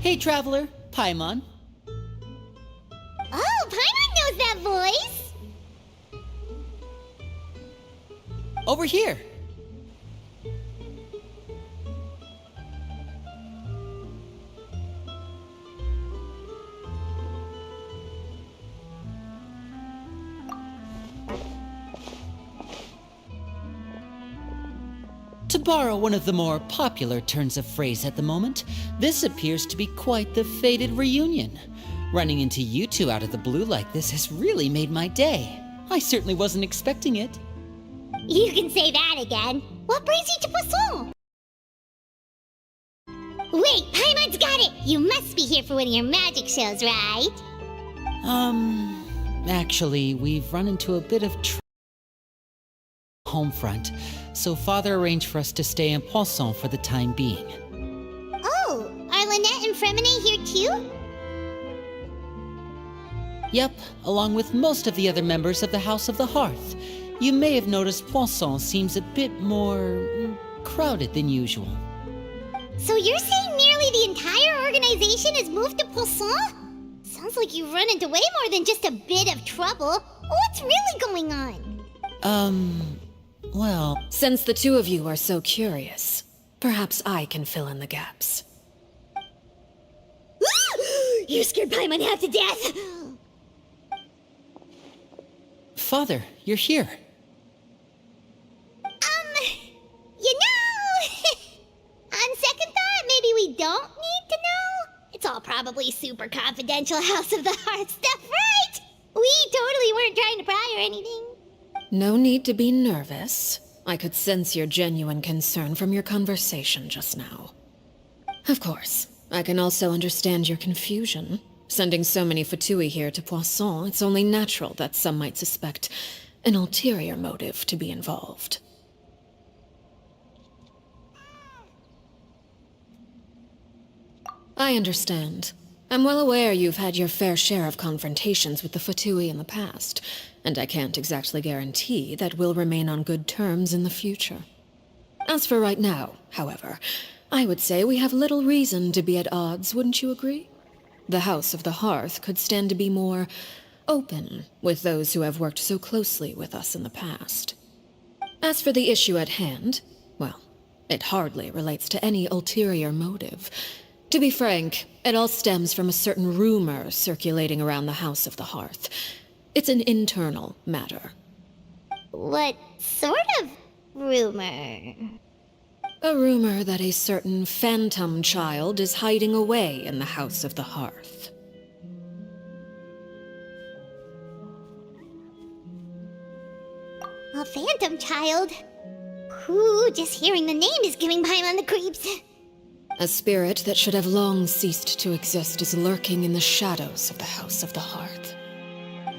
Hey, traveler, Paimon. Oh, Paimon knows that voice! Over here. To borrow one of the more popular turns of phrase at the moment, this appears to be quite the fated reunion. Running into you two out of the blue like this has really made my day. I certainly wasn't expecting it. You can say that again. What brings you to Poisson? Wait, Paimon's got it! You must be here for one of your magic shows, right? Actually, we've run into a bit of home front, so Father arranged for us to stay in Poisson for the time being. Oh, are Lynette and Fremine here too? Yep, along with most of the other members of the House of the Hearth. You may have noticed Poisson seems a bit more crowded than usual. So you're saying nearly the entire organization has moved to Poisson? Sounds like you've run into way more than just a bit of trouble. What's really going on? Well... Since the two of you are so curious, perhaps I can fill in the gaps. You scared Paimon half to death! Father, you're here. You know... on second thought, maybe we don't need to know? It's all probably super confidential House of the Hearth stuff, right? We totally weren't trying to pry or anything. No need to be nervous. I could sense your genuine concern from your conversation just now. Of course, I can also understand your confusion. Sending so many Fatui here to Poisson, it's only natural that some might suspect an ulterior motive to be involved. I understand. I'm well aware you've had your fair share of confrontations with the Fatui in the past, and I can't exactly guarantee that we'll remain on good terms in the future. As for right now, however, I would say we have little reason to be at odds, wouldn't you agree? The House of the Hearth could stand to be more open with those who have worked so closely with us in the past. As for the issue at hand, well, it hardly relates to any ulterior motive. To be frank, it all stems from a certain rumor circulating around the House of the Hearth. It's an internal matter. What sort of rumor? A rumor that a certain phantom child is hiding away in the House of the Hearth. A phantom child? Ooh, just hearing the name is giving Paimon the creeps. A spirit that should have long ceased to exist is lurking in the shadows of the House of the Hearth.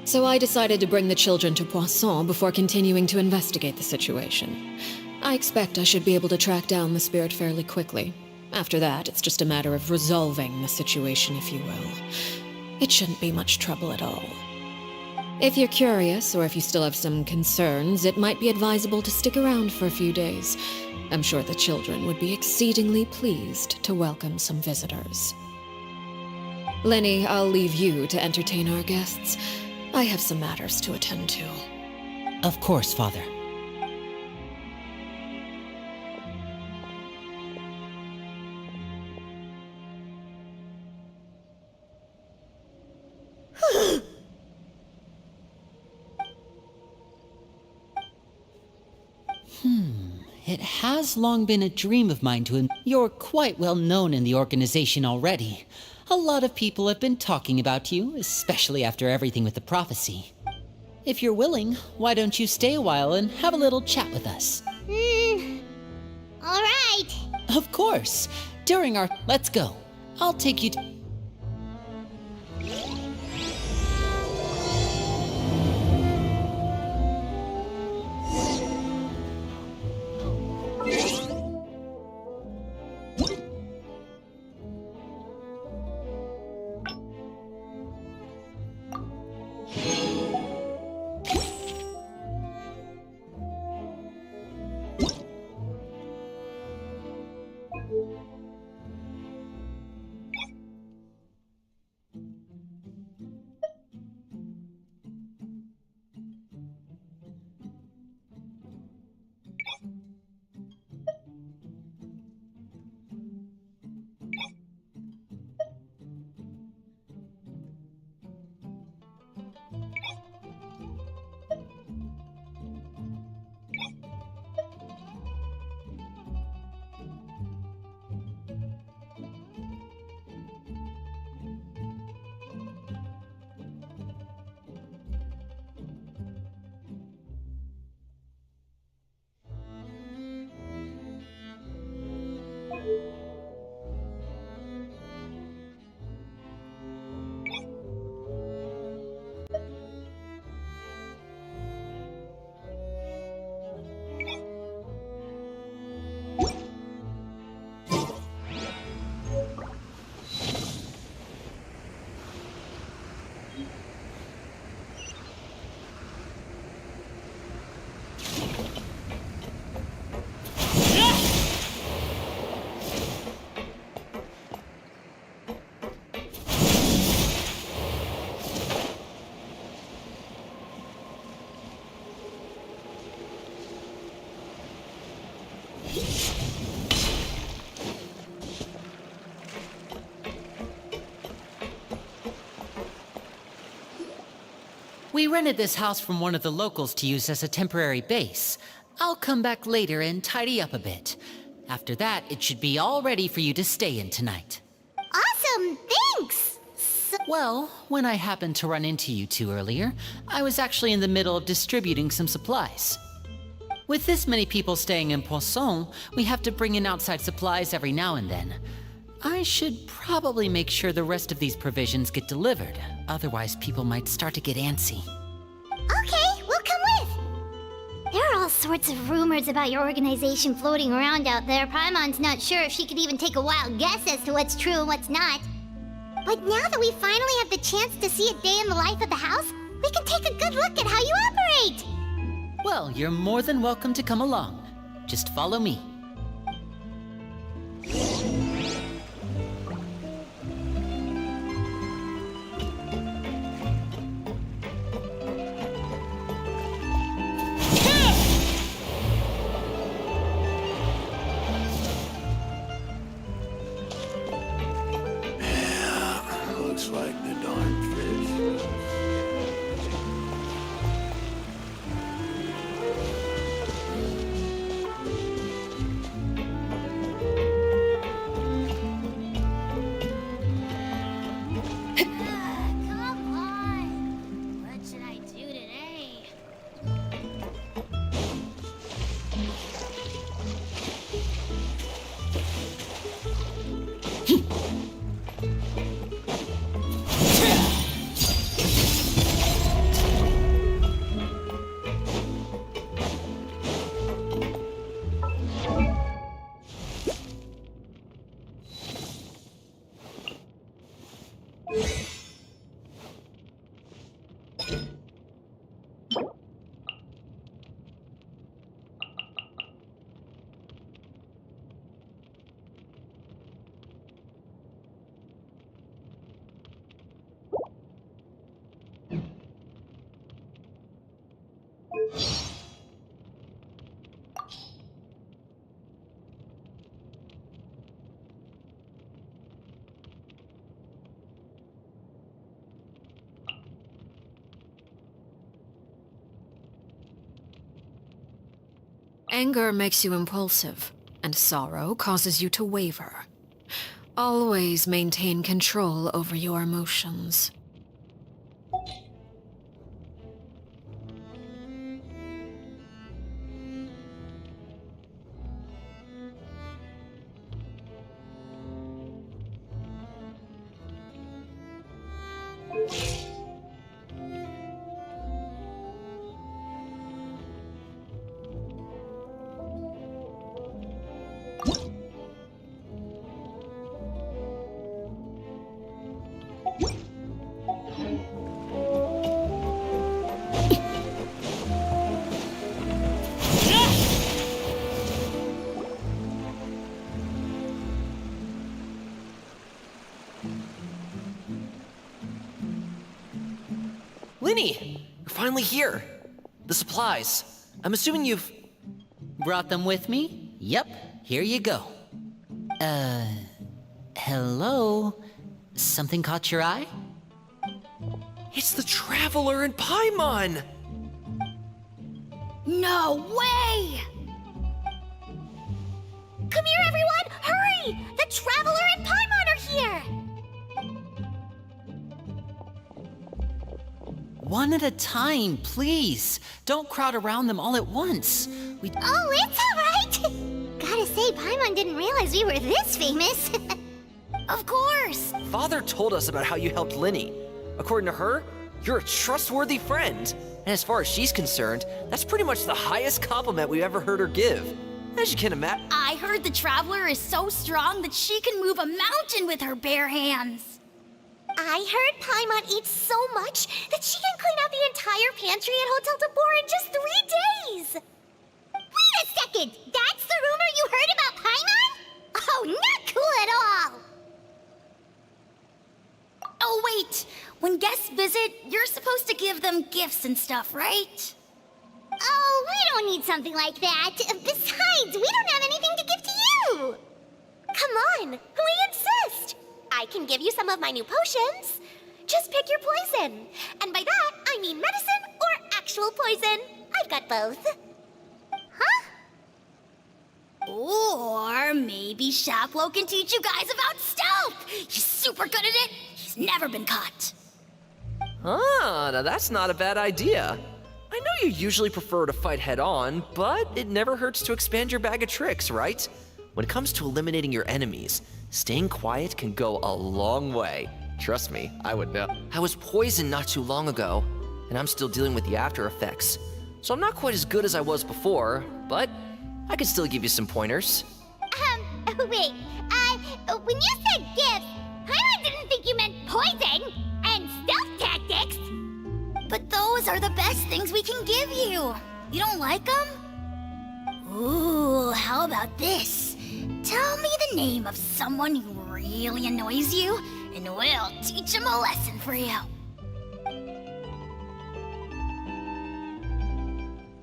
So I decided to bring the children to Poisson before continuing to investigate the situation. I expect I should be able to track down the spirit fairly quickly. After that, it's just a matter of resolving the situation, if you will. It shouldn't be much trouble at all. If you're curious, or if you still have some concerns, it might be advisable to stick around for a few days. I'm sure the children would be exceedingly pleased to welcome some visitors. Lenny, I'll leave you to entertain our guests. I have some matters to attend to. Of course, Father. It has long been a dream of mine to... You're quite well known in the organization already. A lot of people have been talking about you, especially after everything with the prophecy. If you're willing, why don't you stay a while and have a little chat with us? Alright. Of course. During our... Let's go. I'll take you to... We rented this house from one of the locals to use as a temporary base. I'll come back later and tidy up a bit. After that, it should be all ready for you to stay in tonight. Awesome, thanks! Well, when I happened to run into you two earlier, I was actually in the middle of distributing some supplies. With this many people staying in Poisson, we have to bring in outside supplies every now and then. I should probably make sure the rest of these provisions get delivered, otherwise people might start to get antsy. Okay, we'll come with! There are all sorts of rumors about your organization floating around out there. Paimon's not sure if she could even take a wild guess as to what's true and what's not. But now that we finally have the chance to see a day in the life of the house, we can take a good look at how you operate! Well, you're more than welcome to come along. Just follow me. Looks like the darn fish. Come on! What should I do today? Anger makes you impulsive, and sorrow causes you to waver. Always maintain control over your emotions. Linny! You're finally here! The supplies. I'm assuming you've... Brought them with me? Yep, here you go. Hello? Something caught your eye? It's the Traveler and Paimon! No way! Come here, everyone! Hurry! The Traveler and Paimon are here! One at a time, please. Don't crowd around them all at once. Oh, it's all right! Gotta say, Paimon didn't realize we were this famous. Of course! Father told us about how you helped Linny. According to her, you're a trustworthy friend. And as far as she's concerned, that's pretty much the highest compliment we've ever heard her give. As you can imagine. I heard the Traveler is so strong that she can move a mountain with her bare hands. I heard Paimon eats so much that she can clean out the entire pantry at Hotel de Boer in just 3 days! Wait a second! That's the rumor you heard about Paimon? Oh, not cool at all! Oh, wait. When guests visit, you're supposed to give them gifts and stuff, right? Oh, we don't need something like that. Besides, we don't have anything to give to you! Come on, we insist! I can give you some of my new potions. Just pick your poison. And by that, I I mean medicine or actual poison. I've got both. Huh? Or maybe Shaplo can teach you guys about stealth. He's super good at it. He's never been caught. Ah, now that's not a bad idea. I know you usually prefer to fight head-on, but it never hurts to expand your bag of tricks, right? When it comes to eliminating your enemies, staying quiet can go a long way. Trust me, I would know. I was poisoned not too long ago, and I'm still dealing with the after effects. So I'm not quite as good as I was before, but I can still give you some pointers. Wait, when you said gifts, I didn't think you meant poison and stealth tactics. But those are the best things we can give you. You don't like them? Ooh, how about this? Tell me the name of someone who really annoys you, and we'll teach him a lesson for you.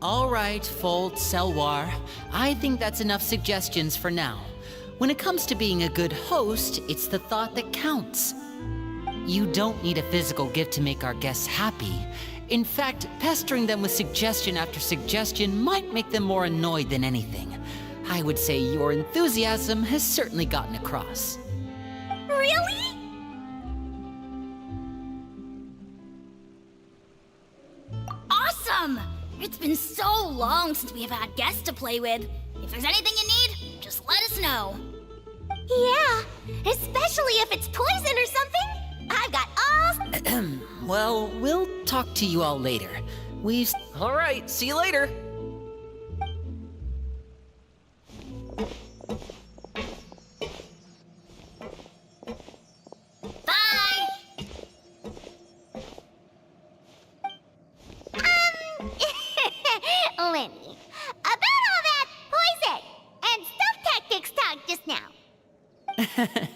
All right, Fold, Selwar. I think that's enough suggestions for now. When it comes to being a good host, it's the thought that counts. You don't need a physical gift to make our guests happy. In fact, pestering them with suggestion after suggestion might make them more annoyed than anything. I would say your enthusiasm has certainly gotten across. Really? Awesome! It's been so long since we have had guests to play with. If there's anything you need, just let us know. Yeah, especially if it's poison or something. I've got all... Well, we'll talk to you all later. We've... All right, see you later. Bye! Lenny, about all that poison and stealth tactics talk just now.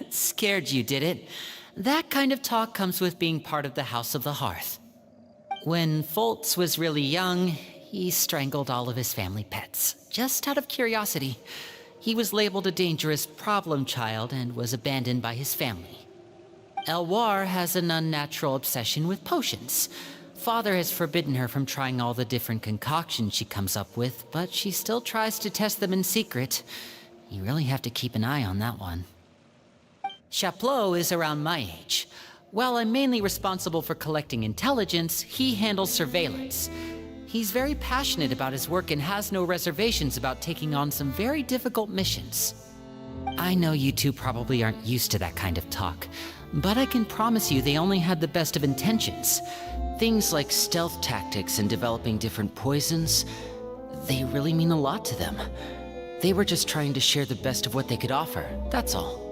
Scared you, did it? That kind of talk comes with being part of the House of the Hearth. When Foltz was really young, he strangled all of his family pets, just out of curiosity. He was labeled a dangerous problem child and was abandoned by his family. Elwar has an unnatural obsession with potions. Father has forbidden her from trying all the different concoctions she comes up with, but she still tries to test them in secret. You really have to keep an eye on that one. Chaplot is around my age. While I'm mainly responsible for collecting intelligence, he handles surveillance. He's very passionate about his work and has no reservations about taking on some very difficult missions. I know you two probably aren't used to that kind of talk, but I can promise you they only had the best of intentions. Things like stealth tactics and developing different poisons, they really mean a lot to them. They were just trying to share the best of what they could offer, that's all.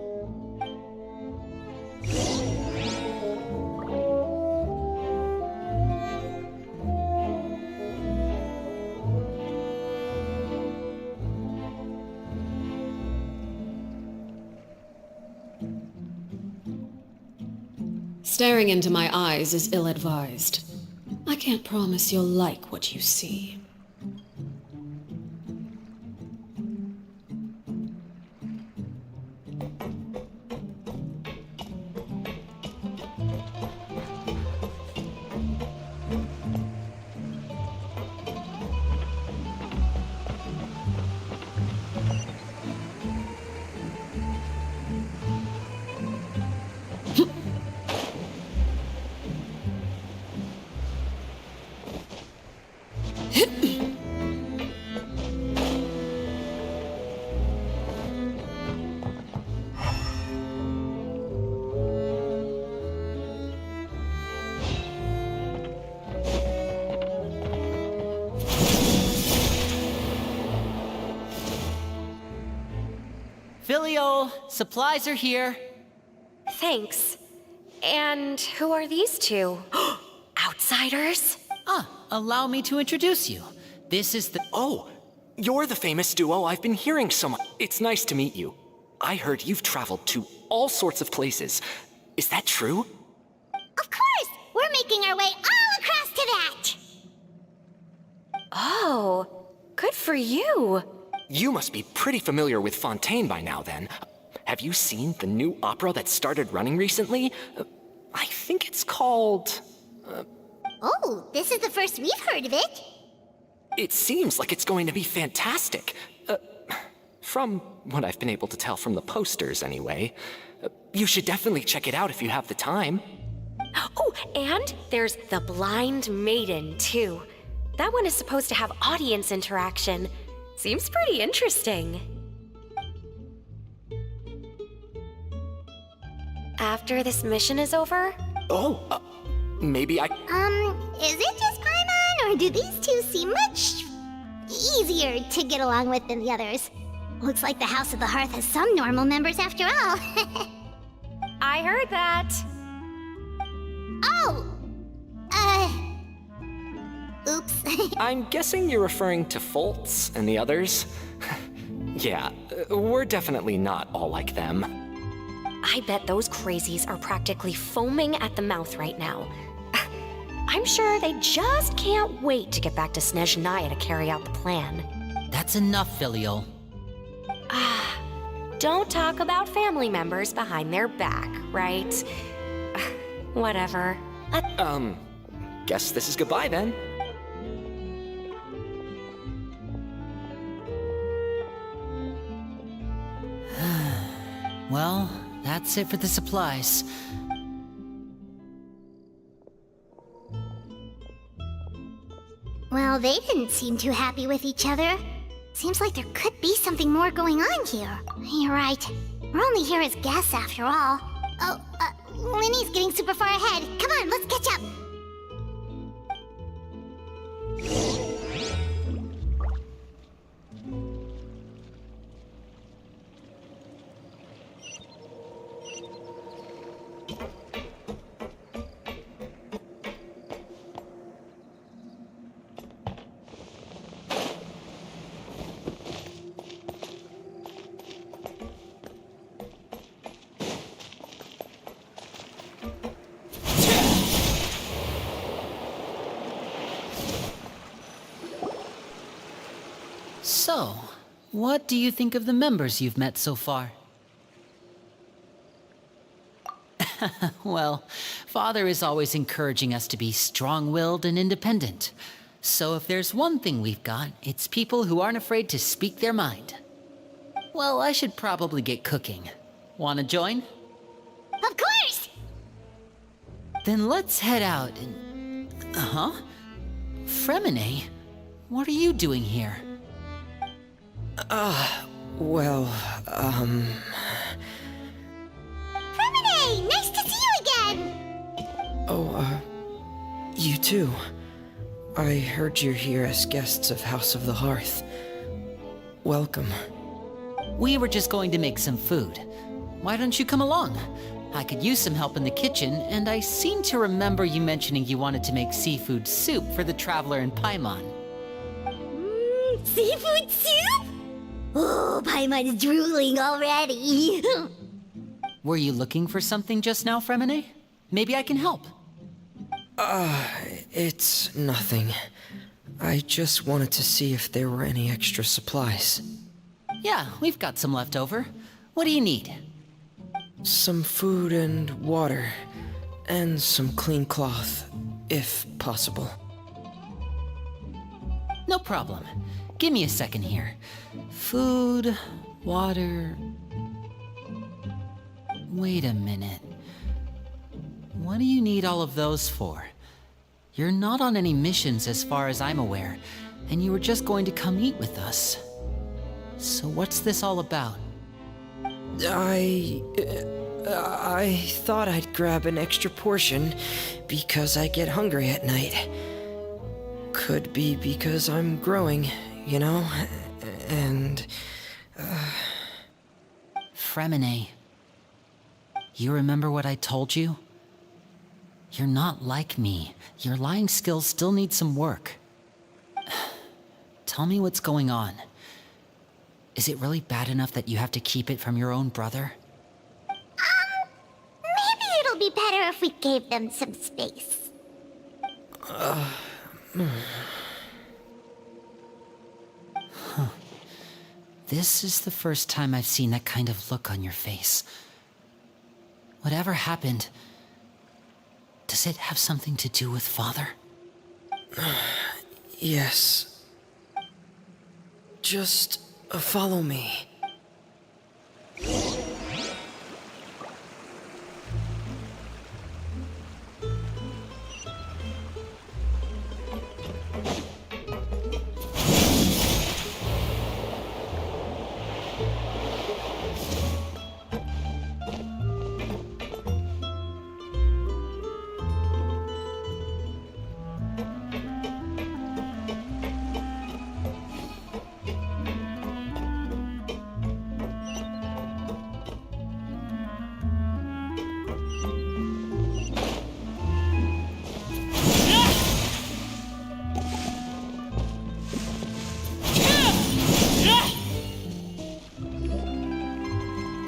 Staring into my eyes is ill-advised. I can't promise you'll like what you see. Filio, supplies are here. Thanks. And who are these two? Outsiders? Allow me to introduce you. This is the... Oh, you're the famous duo I've been hearing so much. It's nice to meet you. I heard you've traveled to all sorts of places. Is that true? Of course! We're making our way all across to that! Oh, good for you. You must be pretty familiar with Fontaine by now, then. Have you seen the new opera that started running recently? I think it's called... Oh, this is the first we've heard of it. It seems like it's going to be fantastic. From what I've been able to tell from the posters, anyway. You should definitely check it out if you have the time. Oh, and there's the Blind Maiden, too. That one is supposed to have audience interaction. Seems pretty interesting. After this mission is over? Oh, maybe I... Is it just Paimon, or do these two seem much easier to get along with than the others? Looks like the House of the Hearth has some normal members after all. I heard that. Oh! Oops. I'm guessing you're referring to Foltz and the others? Yeah, we're definitely not all like them. I bet those crazies are practically foaming at the mouth right now. I'm sure they just can't wait to get back to Snezhnaya to carry out the plan. That's enough, Filial. Don't talk about family members behind their back, right? Whatever. Guess this is goodbye then. Well, that's it for the supplies. Well, they didn't seem too happy with each other. Seems like there could be something more going on here. You're right. We're only here as guests after all. Oh, Winnie's getting super far ahead. Come on, let's catch up. So, what do you think of the members you've met so far? Well, Father is always encouraging us to be strong-willed and independent. So if there's one thing we've got, it's people who aren't afraid to speak their mind. Well, I should probably get cooking. Wanna join? Of course! Then let's head out and... Fremine? What are you doing here? Fremine! Nice to see you again! You too. I heard you're here as guests of House of the Hearth. Welcome. We were just going to make some food. Why don't you come along? I could use some help in the kitchen, and I seem to remember you mentioning you wanted to make seafood soup for the traveler in Paimon. Seafood soup? Oh, Paimon's drooling already. Were you looking for something just now, Fremine? Maybe I can help. It's nothing. I just wanted to see if there were any extra supplies. Yeah, we've got some left over. What do you need? Some food and water, and some clean cloth, if possible. No problem. Give me a second here. Food, water... Wait a minute. What do you need all of those for? You're not on any missions as far as I'm aware, and you were just going to come eat with us. So what's this all about? I thought I'd grab an extra portion because I get hungry at night. Could be because I'm growing, you know? And... Fremine, you remember what I told you? You're not like me. Your lying skills still need some work. Tell me what's going on. Is it really bad enough that you have to keep it from your own brother? Maybe it'll be better if we gave them some space. This is the first time I've seen that kind of look on your face. Whatever happened, does it have something to do with Father? Yes. Just follow me.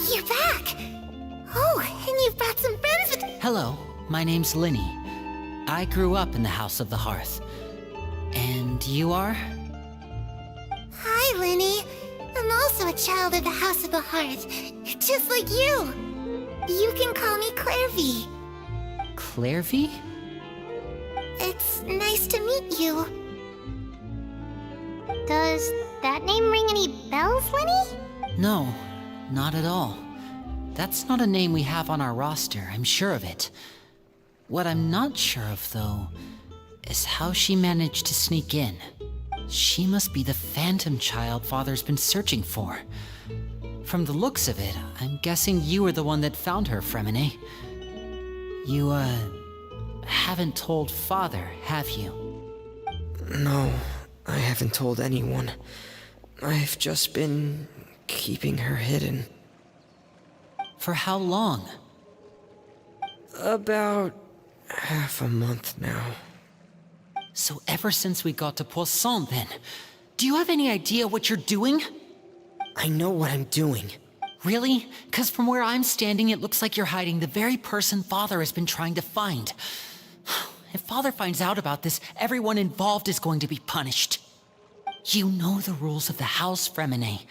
You're back! Oh, and you've brought some friends with... Hello, my name's Linny. I grew up in the House of the Hearth. And you are? Hi, Linny. I'm also a child of the House of the Hearth, just like you. You can call me Clairvy. Clairvy? It's nice to meet you. Does that name ring any bells, Linny? No, not at all. That's not a name we have on our roster, I'm sure of it. What I'm not sure of, though, is how she managed to sneak in. She must be the phantom child Father's been searching for. From the looks of it, I'm guessing you were the one that found her, Fremine. You, haven't told Father, have you? No, I haven't told anyone. I've just been keeping her hidden. For how long? About half a month now. So ever since we got to Poisson, then, do you have any idea what you're doing? I know what I'm doing. Really? 'Cause from where I'm standing, it looks like you're hiding the very person Father has been trying to find. If Father finds out about this, everyone involved is going to be punished. You know the rules of the house, Fremine.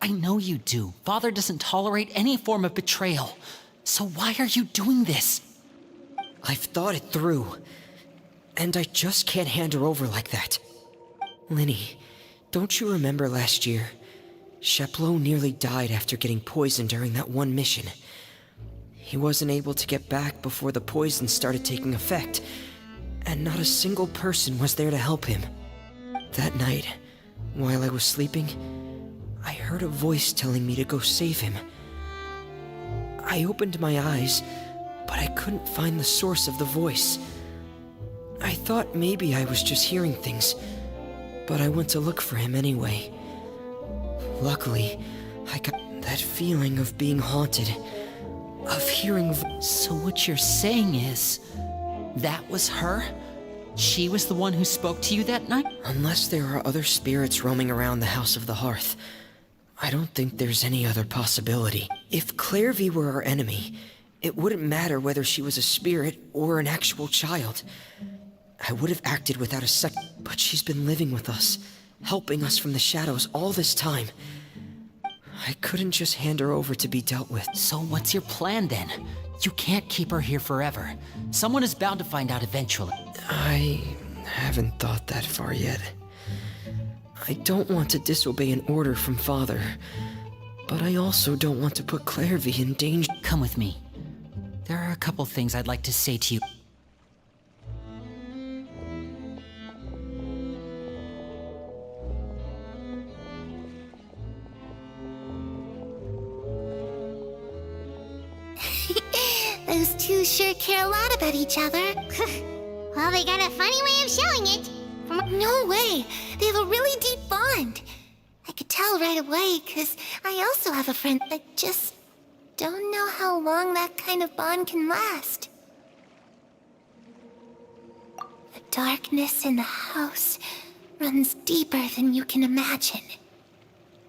I know you do. Father doesn't tolerate any form of betrayal. So why are you doing this? I've thought it through. And I just can't hand her over like that. Linny, don't you remember last year? Sheplo nearly died after getting poisoned during that one mission. He wasn't able to get back before the poison started taking effect, and not a single person was there to help him. That night, while I was sleeping, I heard a voice telling me to go save him. I opened my eyes, but I couldn't find the source of the voice. I thought maybe I was just hearing things, but I went to look for him anyway. Luckily, I got that feeling of being haunted, of hearing So what you're saying is, that was her? She was the one who spoke to you that night? Unless there are other spirits roaming around the House of the Hearth, I don't think there's any other possibility. If Clairvy were our enemy, it wouldn't matter whether she was a spirit or an actual child. I would have acted without a second, but she's been living with us, helping us from the shadows all this time. I couldn't just hand her over to be dealt with. So what's your plan then? You can't keep her here forever. Someone is bound to find out eventually. I haven't thought that far yet. I don't want to disobey an order from Father, but I also don't want to put Clairvy in danger. Come with me. There are a couple things I'd like to say to you. Those two sure care a lot about each other. Well, they got a funny way of showing it. No way! They have a really deep bond. I could tell right away, because I also have a friend. I just don't know how long that kind of bond can last. The darkness in the house runs deeper than you can imagine.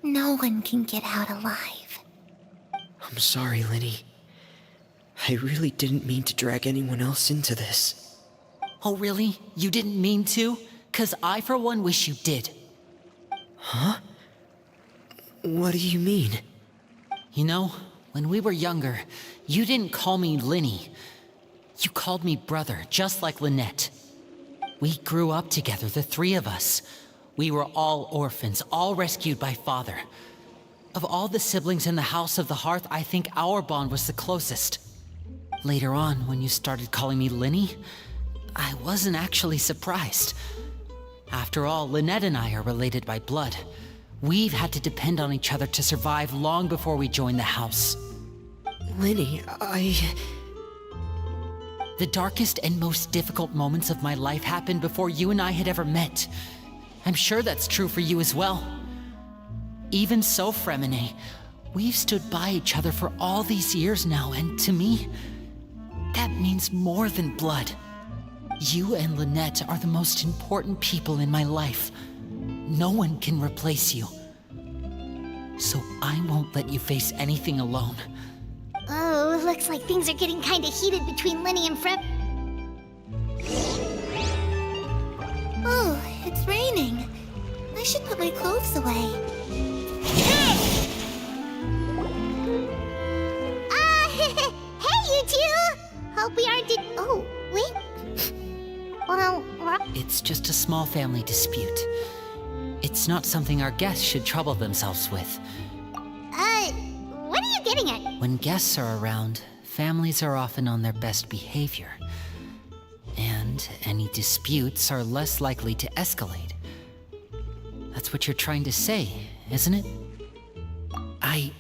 No one can get out alive. I'm sorry, Linny. I really didn't mean to drag anyone else into this. Oh, really? You didn't mean to? 'Cause I, for one, wish you did. Huh? What do you mean? You know, when we were younger, you didn't call me Linny. You called me brother, just like Lynette. We grew up together, the three of us. We were all orphans, all rescued by Father. Of all the siblings in the House of the Hearth, I think our bond was the closest. Later on, when you started calling me Linny, I wasn't actually surprised. After all, Lynette and I are related by blood. We've had to depend on each other to survive long before we joined the house. Linny, The darkest and most difficult moments of my life happened before you and I had ever met. I'm sure that's true for you as well. Even so, Fremine, we've stood by each other for all these years now, and to me, that means more than blood. You and Lynette are the most important people in my life. No one can replace you. So I won't let you face anything alone. Oh, looks like things are getting kinda heated between Linny and Frep. Oh, it's raining. I should put my clothes away. Hey, you two! Hope we aren't oh, wait. Well, It's just a small family dispute. It's not something our guests should trouble themselves with. what are you getting at? When guests are around, families are often on their best behavior. And any disputes are less likely to escalate. That's what you're trying to say, isn't it? I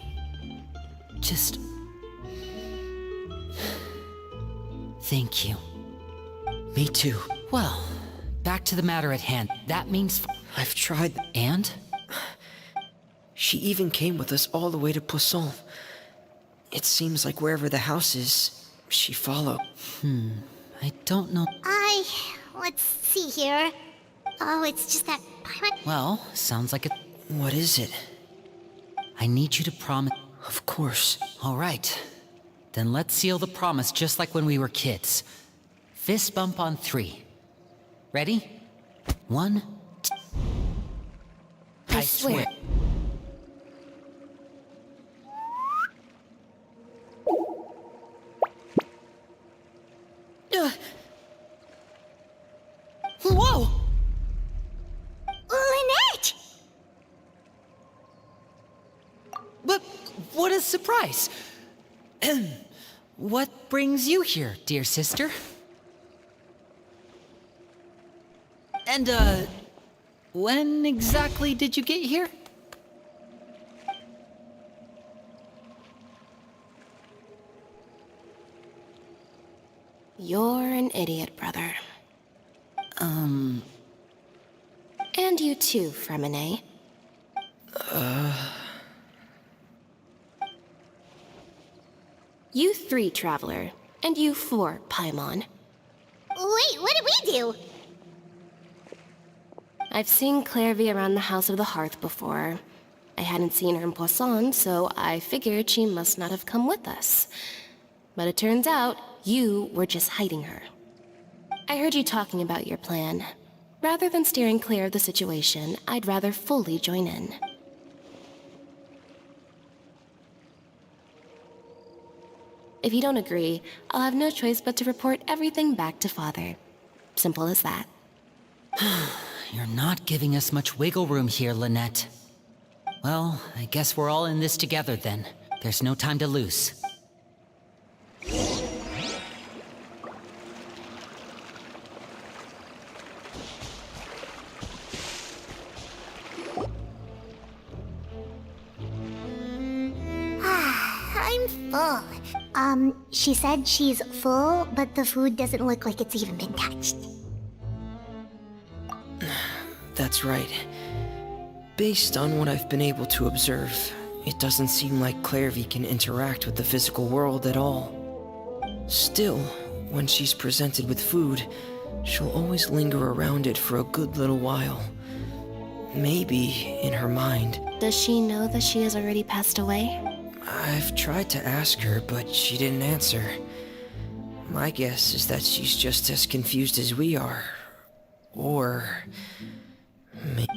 just... Thank you. me too. Well, back to the matter at hand. That means... I've tried. And? She even came with us all the way to Poisson. It seems like wherever the house is, she followed. I don't know... Let's see here. Oh, it's just that... Well, sounds like it... What is it? I need you to promise... Of course. All right. Then let's seal the promise just like when we were kids. Fist bump on 3. Ready? 1, 2... I swear. Whoa! Lynette! But what a surprise! What brings you here, dear sister? And, when exactly did you get here? You're an idiot, brother. And you too, Fremine. You 3, Traveler. And you 4, Paimon. Wait, what did we do? I've seen Clairvy around the House of the Hearth before. I hadn't seen her in Poisson, so I figured she must not have come with us. But it turns out, you were just hiding her. I heard you talking about your plan. Rather than steering clear of the situation, I'd rather fully join in. If you don't agree, I'll have no choice but to report everything back to Father. Simple as that. You're not giving us much wiggle room here, Lynette. Well, I guess we're all in this together then. There's no time to lose. I'm full. She said she's full, but the food doesn't look like it's even been touched. That's right. Based on what I've been able to observe, it doesn't seem like Clairvy can interact with the physical world at all. Still, when she's presented with food, she'll always linger around it for a good little while. Maybe in her mind. Does she know that she has already passed away? I've tried to ask her, but she didn't answer. My guess is that she's just as confused as we are. Or...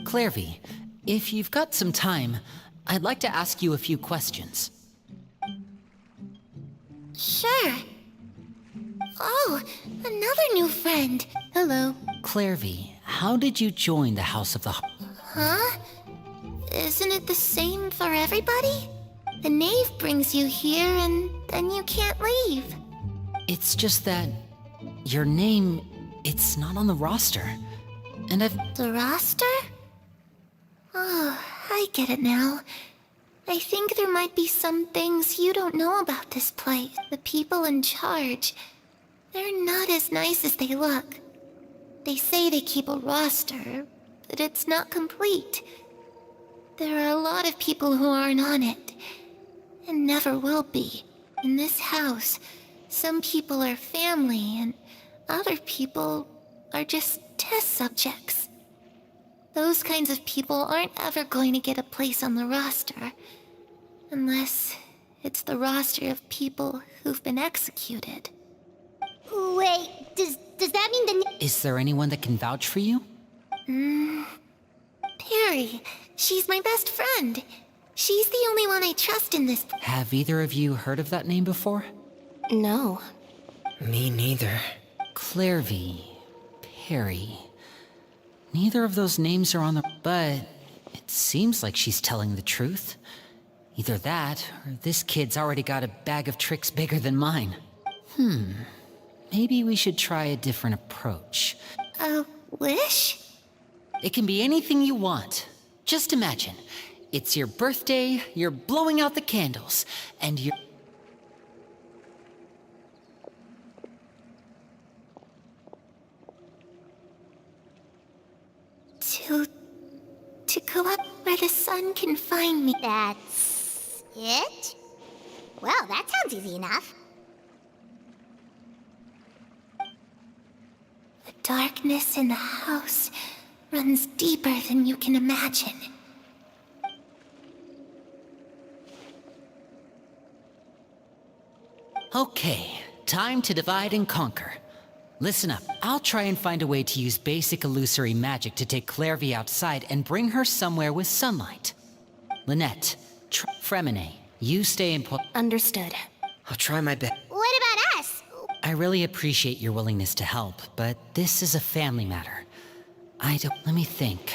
Clairvy, if you've got some time, I'd like to ask you a few questions. Sure. Oh, another new friend. Hello. Clairvy, how did you join the House of the Heart? Huh? Isn't it the same for everybody? The knave brings you here and then you can't leave. It's just that your name, it's not on the roster. And I've... The roster? Oh, I get it now. I think there might be some things you don't know about this place. The people in charge, they're not as nice as they look. They say they keep a roster, but it's not complete. There are a lot of people who aren't on it, and never will be. In this house, some people are family, and other people are just test subjects. Those kinds of people aren't ever going to get a place on the roster, unless it's the roster of people who've been executed. Wait, does that mean the... Is there anyone that can vouch for you? Perry, she's my best friend. She's the only one I trust in this. Have either of you heard of that name before? No. Me neither. Clairvy, Perry. Neither of those names are on the... But it seems like she's telling the truth. Either that, or this kid's already got a bag of tricks bigger than mine. Maybe we should try a different approach. A wish? It can be anything you want. Just imagine, it's your birthday, you're blowing out the candles, and you're... To go up where the sun can find me. That's... it? Well, that sounds easy enough. The darkness in the house runs deeper than you can imagine. Okay, time to divide and conquer. Listen up, I'll try and find a way to use basic illusory magic to take Clairvy outside and bring her somewhere with sunlight. Lynette, Fremine, you stay in Understood. I'll try my best. What about us? I really appreciate your willingness to help, but this is a family matter. Let me think.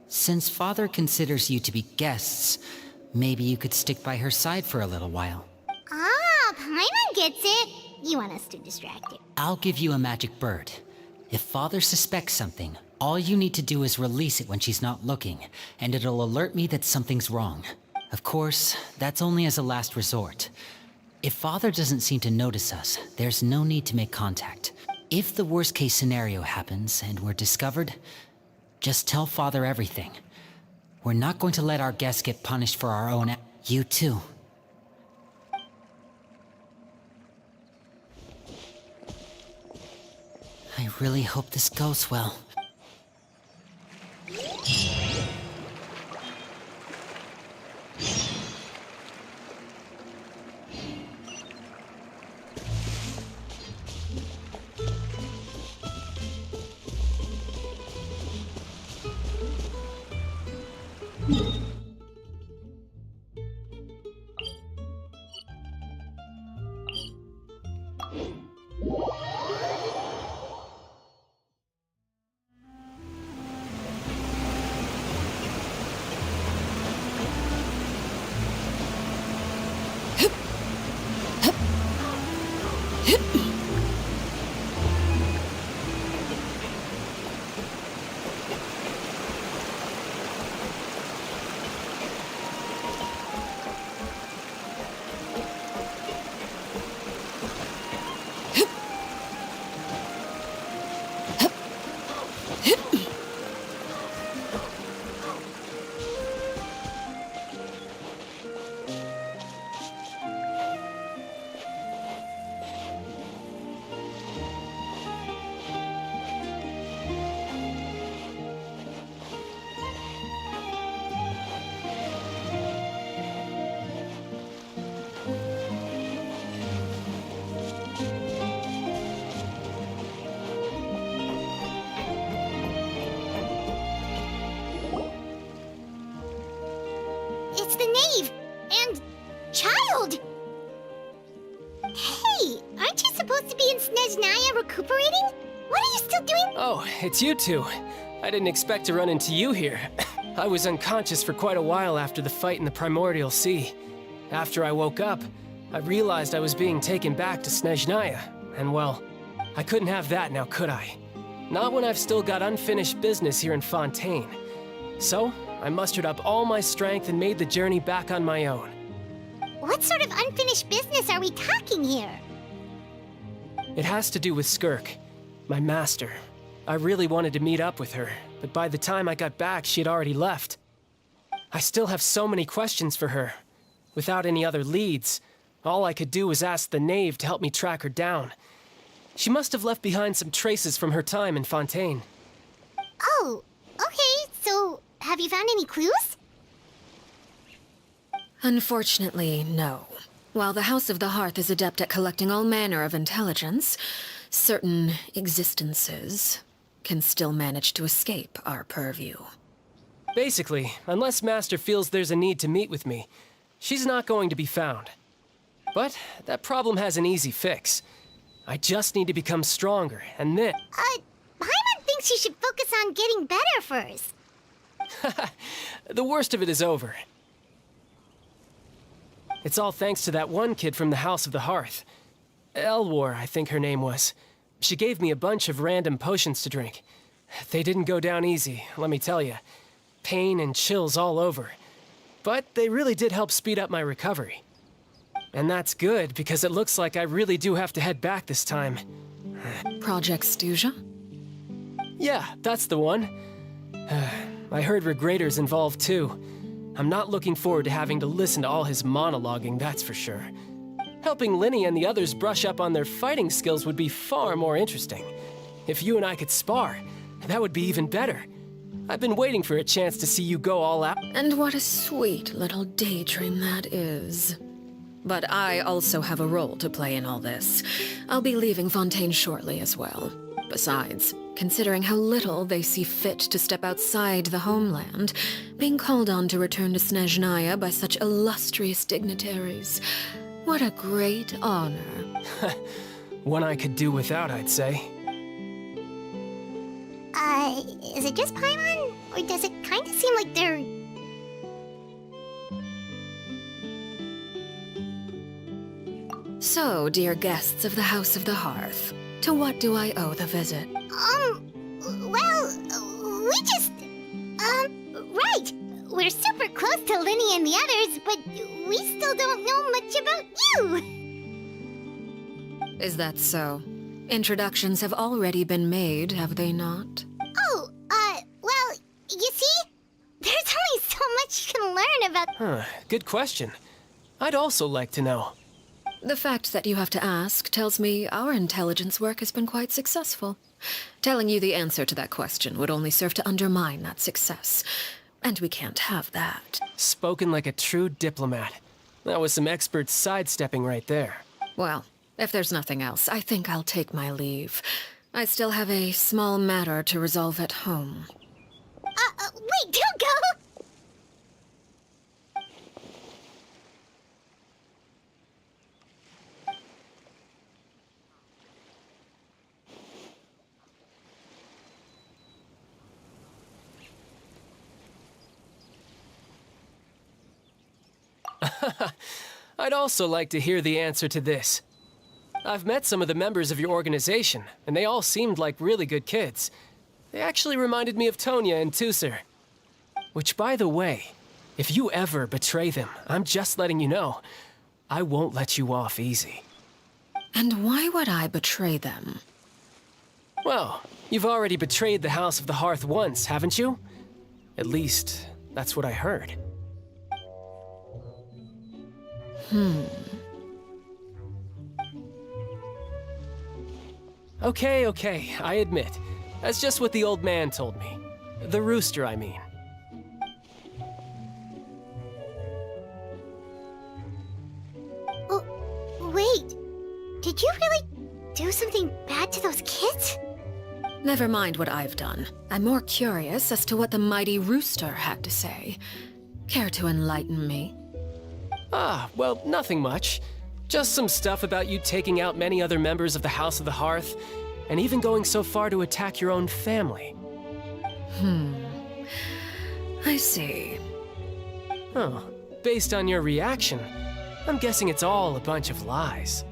Since Father considers you to be guests, maybe you could stick by her side for a little while. Ah, Paimon gets it. You want us to distract him. I'll give you a magic bird. If Father suspects something, all you need to do is release it when she's not looking, and it'll alert me that something's wrong. Of course, that's only as a last resort. If Father doesn't seem to notice us, there's no need to make contact. If the worst-case scenario happens and we're discovered, just tell Father everything. We're not going to let our guests get punished for our own You too. I really hope this goes well. It's the knave and child. Hey, aren't you supposed to be in Snezhnaya recuperating? What are you still doing? Oh, it's you two. I didn't expect to run into you here. I was unconscious for quite a while after the fight in the Primordial Sea. After I woke up, I realized I was being taken back to Snezhnaya, and well, I couldn't have that now, could I? Not when I've still got unfinished business here in Fontaine. So, I mustered up all my strength and made the journey back on my own. What sort of unfinished business are we talking here? It has to do with Skirk, my master. I really wanted to meet up with her, but by the time I got back, she had already left. I still have so many questions for her. Without any other leads, all I could do was ask the knave to help me track her down. She must have left behind some traces from her time in Fontaine. Oh, okay, so have you found any clues? Unfortunately, no. While the House of the Hearth is adept at collecting all manner of intelligence, certain existences can still manage to escape our purview. Basically, unless Master feels there's a need to meet with me, she's not going to be found. But that problem has an easy fix. I just need to become stronger, and then... Paimon thinks you should focus on getting better first. The worst of it is over. It's all thanks to that one kid from the House of the Hearth. Elwar, I think her name was. She gave me a bunch of random potions to drink. They didn't go down easy, let me tell you. Pain and chills all over. But they really did help speed up my recovery. And that's good, because it looks like I really do have to head back this time. Project Stuja? Yeah, that's the one. I heard Regrator's involved too. I'm not looking forward to having to listen to all his monologuing, that's for sure. Helping Linny and the others brush up on their fighting skills would be far more interesting. If you and I could spar, that would be even better. I've been waiting for a chance to see you go all out. And what a sweet little daydream that is. But I also have a role to play in all this. I'll be leaving Fontaine shortly as well. Besides, considering how little they see fit to step outside the homeland, being called on to return to Snezhnaya by such illustrious dignitaries, what a great honor. One I could do without, I'd say. Is it just Paimon? Or does it kind of seem like they're... So, dear guests of the House of the Hearth, to what do I owe the visit? Well, we just... right. We're super close to Linny and the others, but we still don't know much about you. Is that so? Introductions have already been made, have they not? Oh, well, you see? There's only so much you can learn about... Good question. I'd also like to know. The fact that you have to ask tells me our intelligence work has been quite successful. Telling you the answer to that question would only serve to undermine that success. And we can't have that. Spoken like a true diplomat. That was some expert sidestepping right there. Well, if there's nothing else, I think I'll take my leave. I still have a small matter to resolve at home. Wait, don't go! I'd also like to hear the answer to this. I've met some of the members of your organization, and they all seemed like really good kids. They actually reminded me of Tonya and Tusser. Which, by the way, if you ever betray them, I'm just letting you know, I won't let you off easy. And why would I betray them? Well, you've already betrayed the House of the Hearth once, haven't you? At least, that's what I heard. Okay, I admit. That's just what the old man told me. The rooster, I mean. Oh, wait. Did you really do something bad to those kids? Never mind what I've done. I'm more curious as to what the mighty rooster had to say. Care to enlighten me? Well, nothing much. Just some stuff about you taking out many other members of the House of the Hearth, and even going so far to attack your own family. I see. Oh, based on your reaction, I'm guessing it's all a bunch of lies.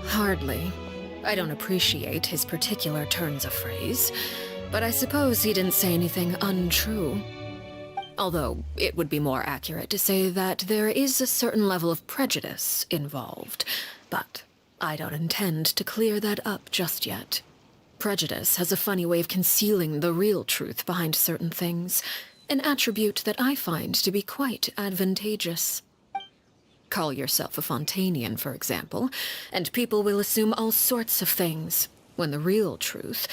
Hardly. I don't appreciate his particular turns of phrase, but I suppose he didn't say anything untrue. Although, it would be more accurate to say that there is a certain level of prejudice involved, but I don't intend to clear that up just yet. Prejudice has a funny way of concealing the real truth behind certain things, an attribute that I find to be quite advantageous. Call yourself a Fontanian, for example, and people will assume all sorts of things, when the real truth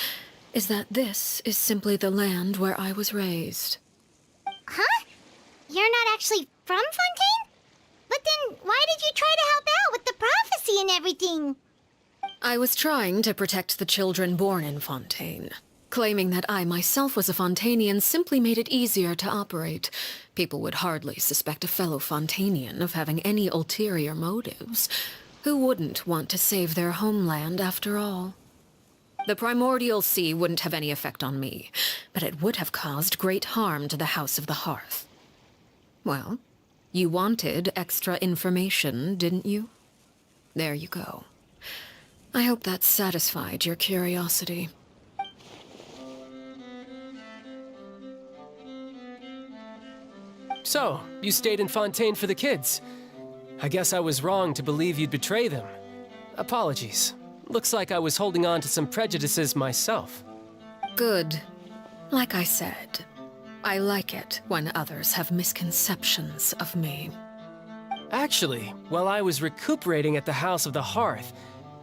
is that this is simply the land where I was raised. Huh? You're not actually from Fontaine? But then why did you try to help out with the prophecy and everything? I was trying to protect the children born in Fontaine. Claiming that I myself was a Fontanian simply made it easier to operate. People would hardly suspect a fellow Fontanian of having any ulterior motives. Who wouldn't want to save their homeland after all? The primordial sea wouldn't have any effect on me, but it would have caused great harm to the House of the Hearth. Well, you wanted extra information, didn't you? There you go. I hope that satisfied your curiosity. So, you stayed in Fontaine for the kids. I guess I was wrong to believe you'd betray them. Apologies. Looks like I was holding on to some prejudices myself. Good. Like I said, I like it when others have misconceptions of me. Actually, while I was recuperating at the House of the Hearth,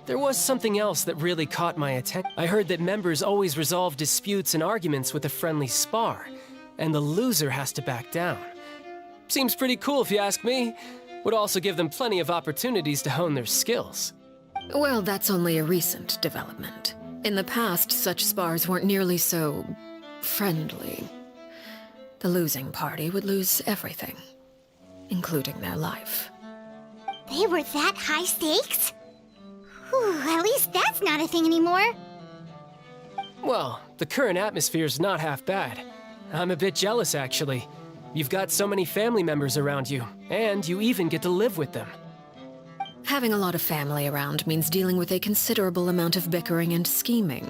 there was something else that really caught my attention. I heard that members always resolve disputes and arguments with a friendly spar, and the loser has to back down. Seems pretty cool if you ask me. Would also give them plenty of opportunities to hone their skills. Well, that's only a recent development. In the past, such spars weren't nearly so friendly. The losing party would lose everything, including their life. They were that high stakes? Whew, at least that's not a thing anymore. Well, the current atmosphere's not half bad. I'm a bit jealous, actually. You've got so many family members around you, and you even get to live with them. Having a lot of family around means dealing with a considerable amount of bickering and scheming.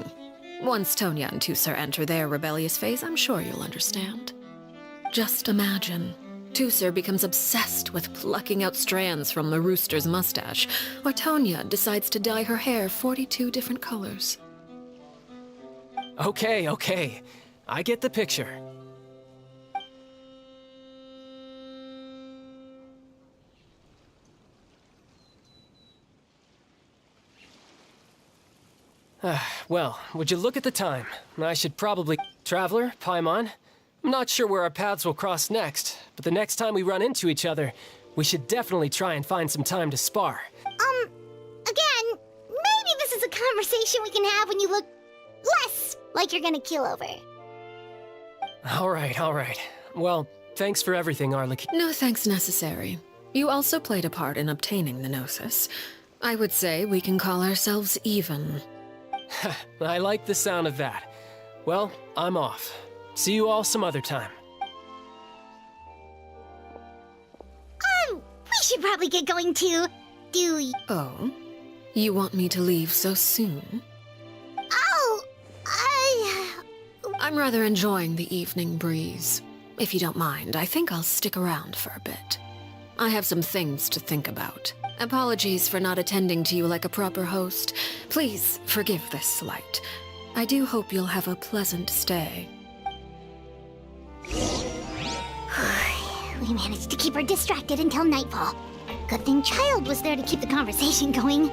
Once Tonya and Tusar enter their rebellious phase, I'm sure you'll understand. Just imagine. Tusar becomes obsessed with plucking out strands from the rooster's mustache, or Tonya decides to dye her hair 42 different colors. Okay. I get the picture. Well, would you look at the time? I should probably... Traveler, Paimon, I'm not sure where our paths will cross next, but the next time we run into each other, we should definitely try and find some time to spar. Again, maybe this is a conversation we can have when you look less like you're gonna keel over. All right. Well, thanks for everything, arlecchino. No thanks necessary. You also played a part in obtaining the Gnosis. I would say we can call ourselves even. I like the sound of that. Well, I'm off. See you all some other time. We should probably get going too. Do you? Oh? You want me to leave so soon? Oh, I'm rather enjoying the evening breeze. If you don't mind, I think I'll stick around for a bit. I have some things to think about. Apologies for not attending to you like a proper host. Please forgive this slight. I do hope you'll have a pleasant stay. We managed to keep her distracted until nightfall. Good thing Child was there to keep the conversation going.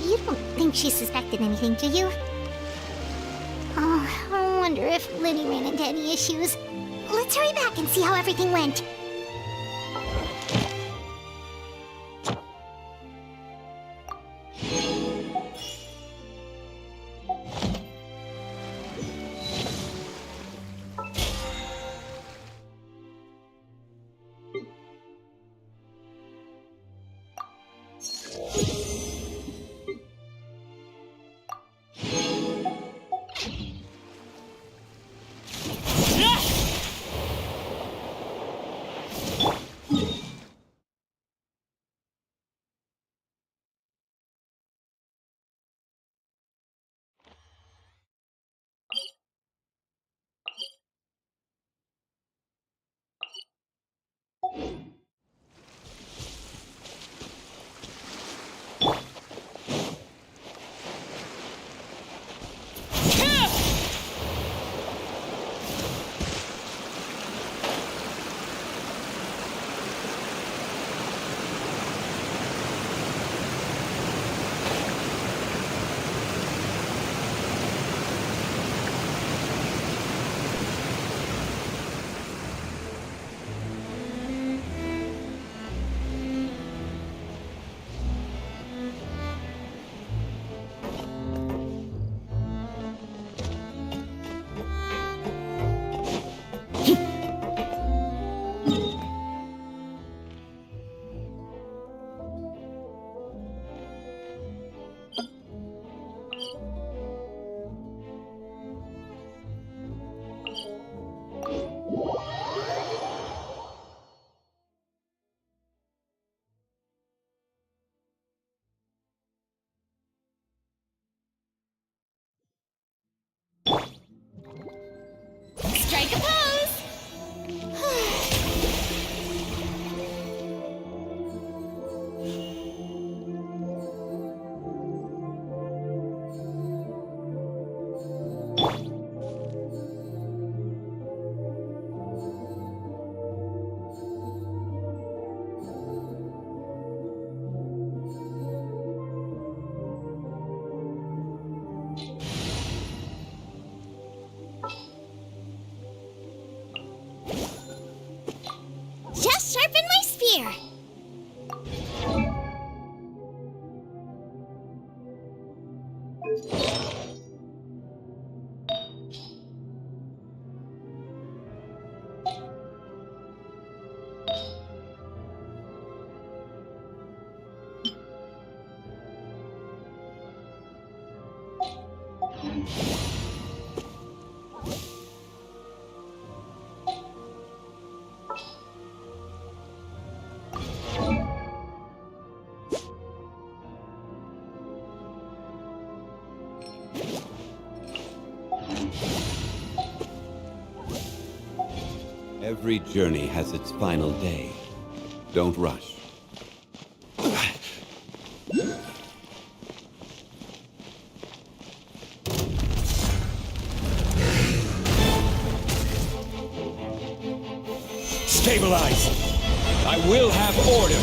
You don't think she suspected anything, do you? Oh, I wonder if Liddy ran into any issues. Let's hurry back and see how everything went. Every journey has its final day. Don't rush. Stabilize! I will have order!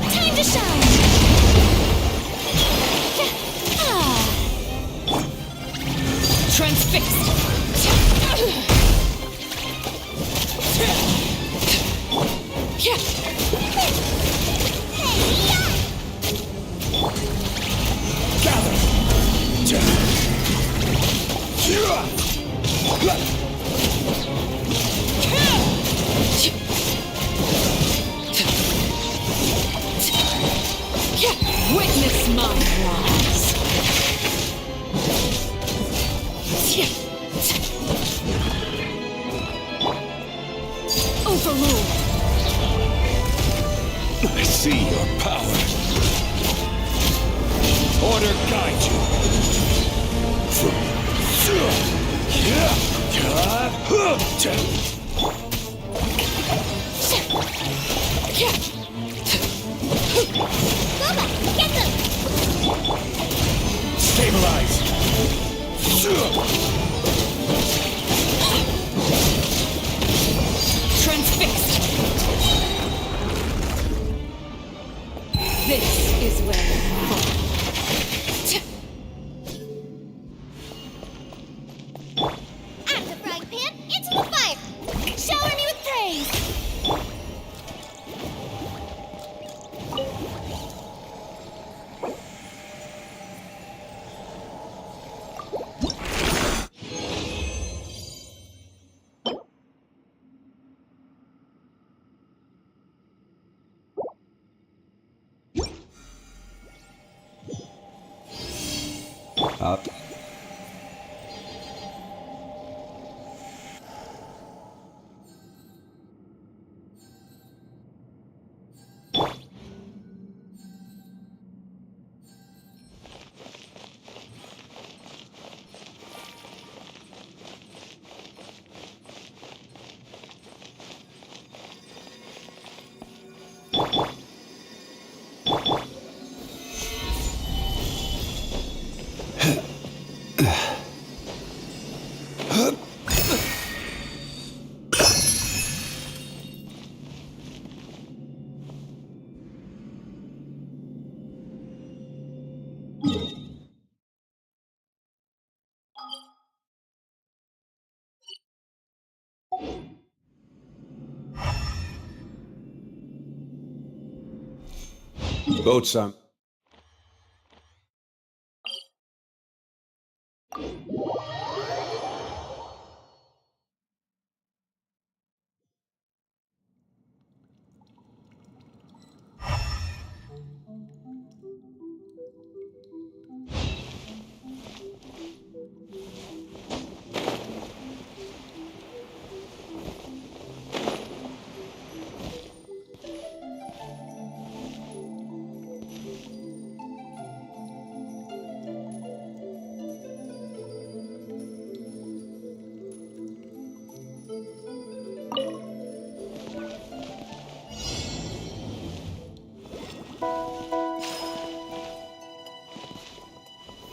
Time to shine! Transfixed! Witness my rise! Overruled! I see your power. Order guide Boba, get them! Stabilize! Transfixed! This is where you fall. Out the frying pan, into the fire! Shower me with praise! Up. Boats on.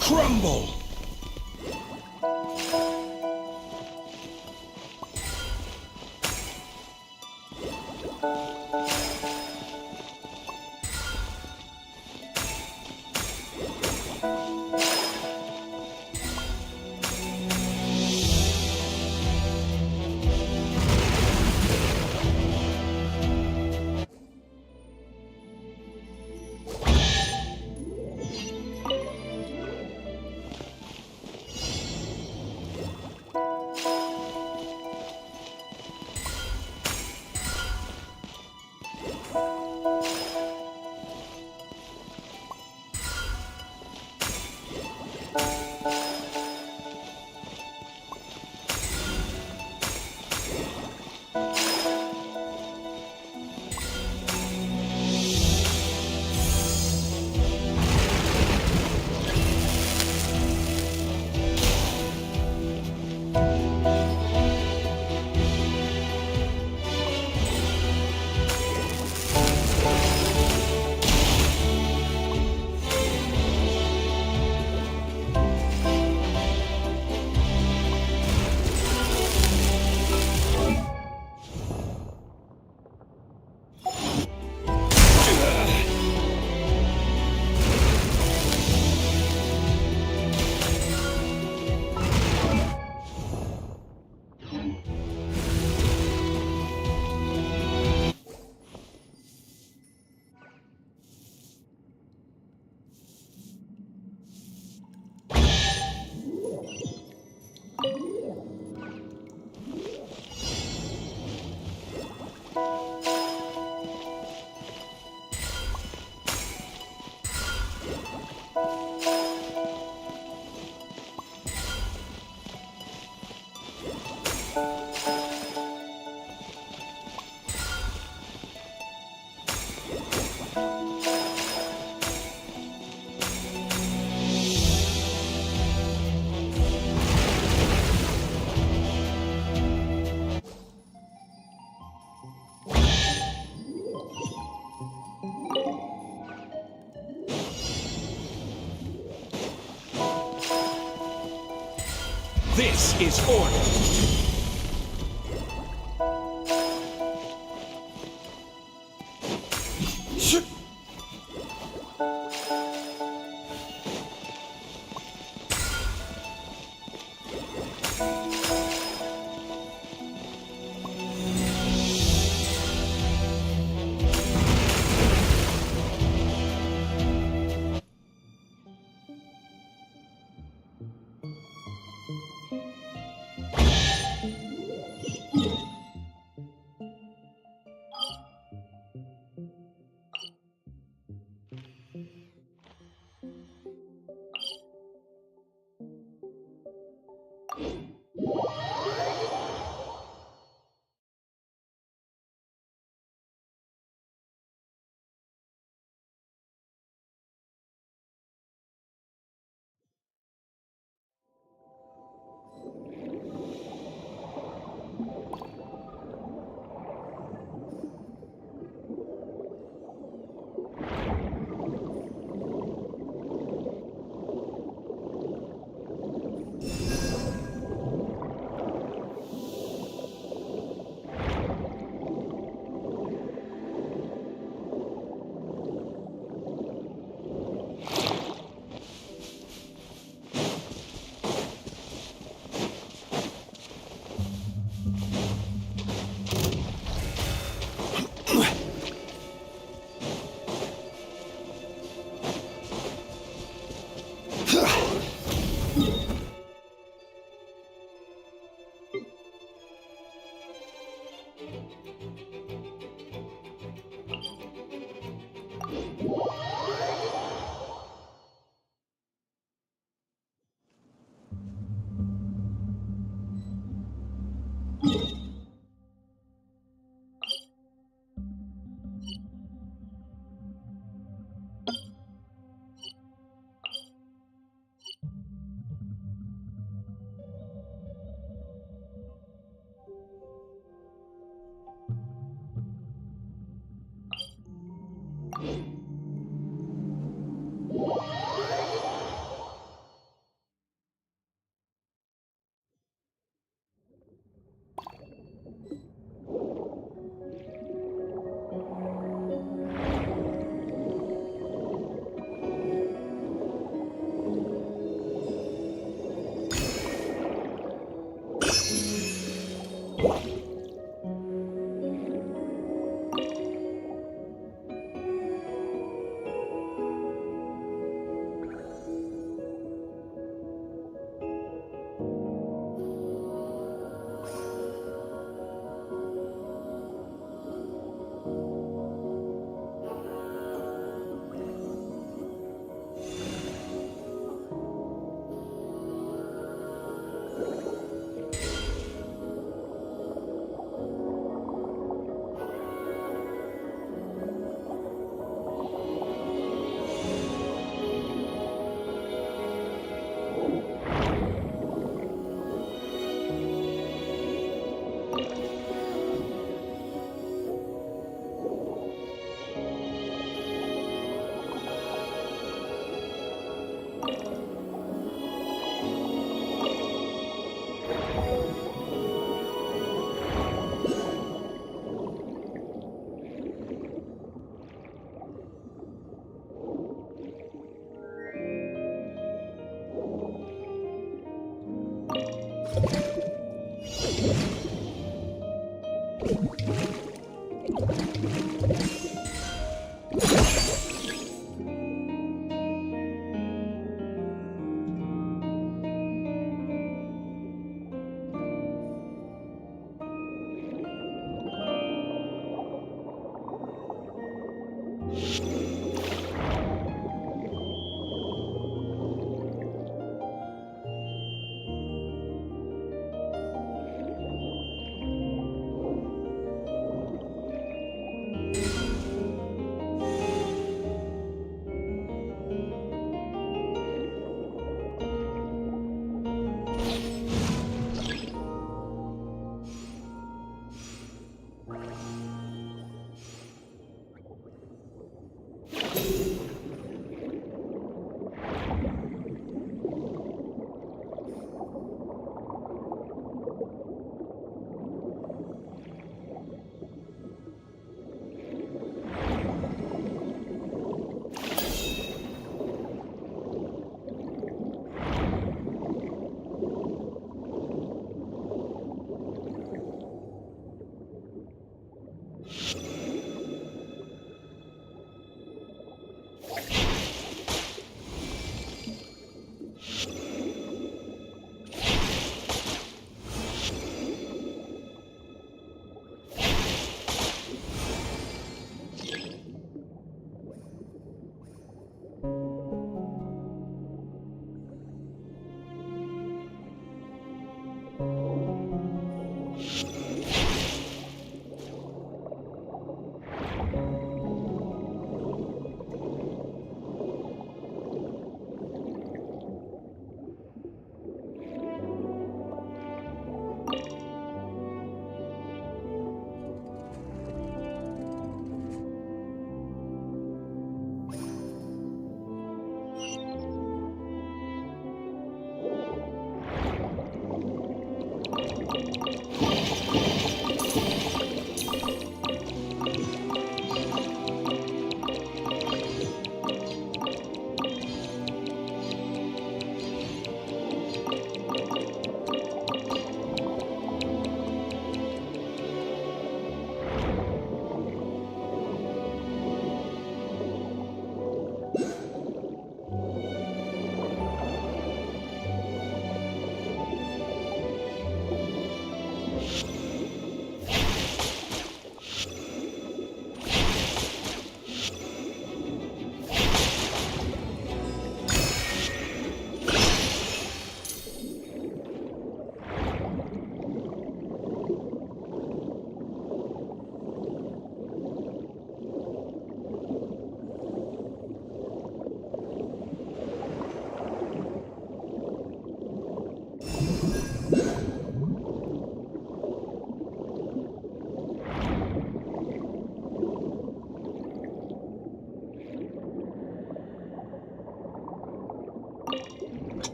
Crumble! This is order.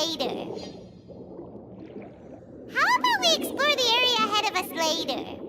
later. How about we explore the area ahead of us later?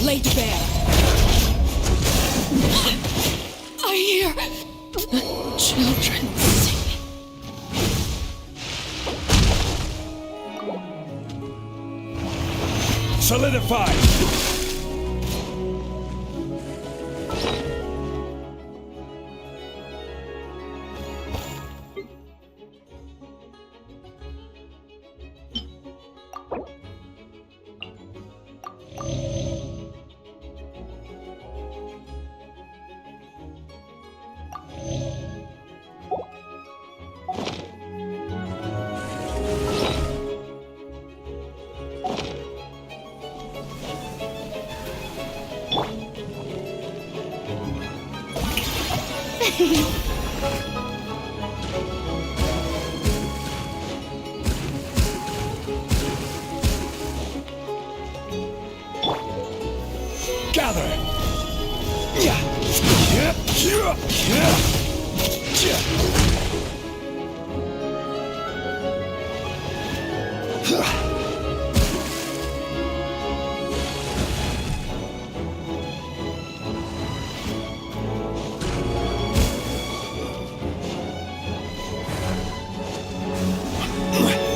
laid bare. I hear the children singing. Solidify! Gather!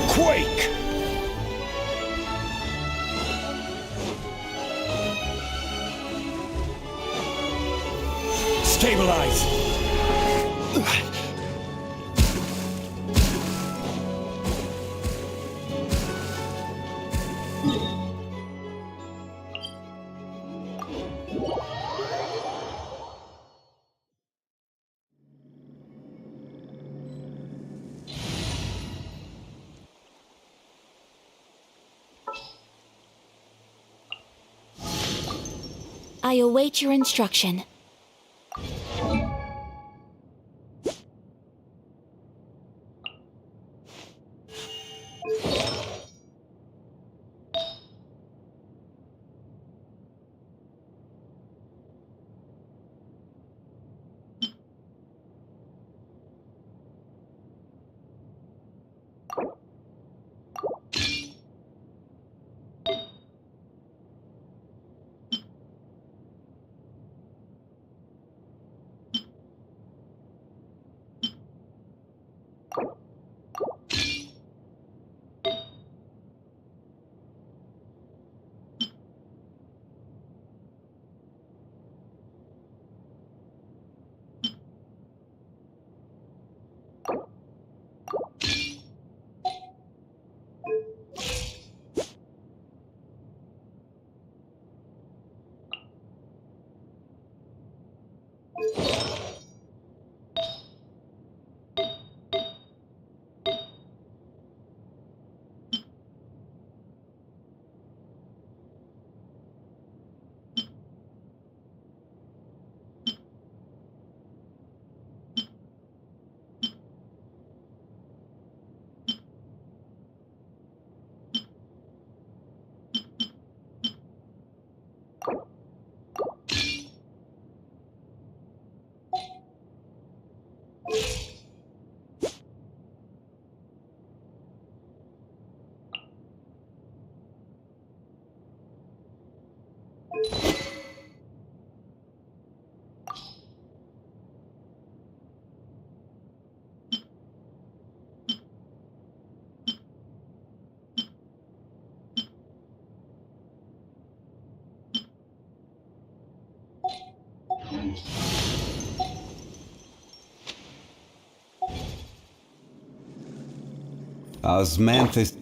Quake! Stabilize! I await your instruction. Osmanthus.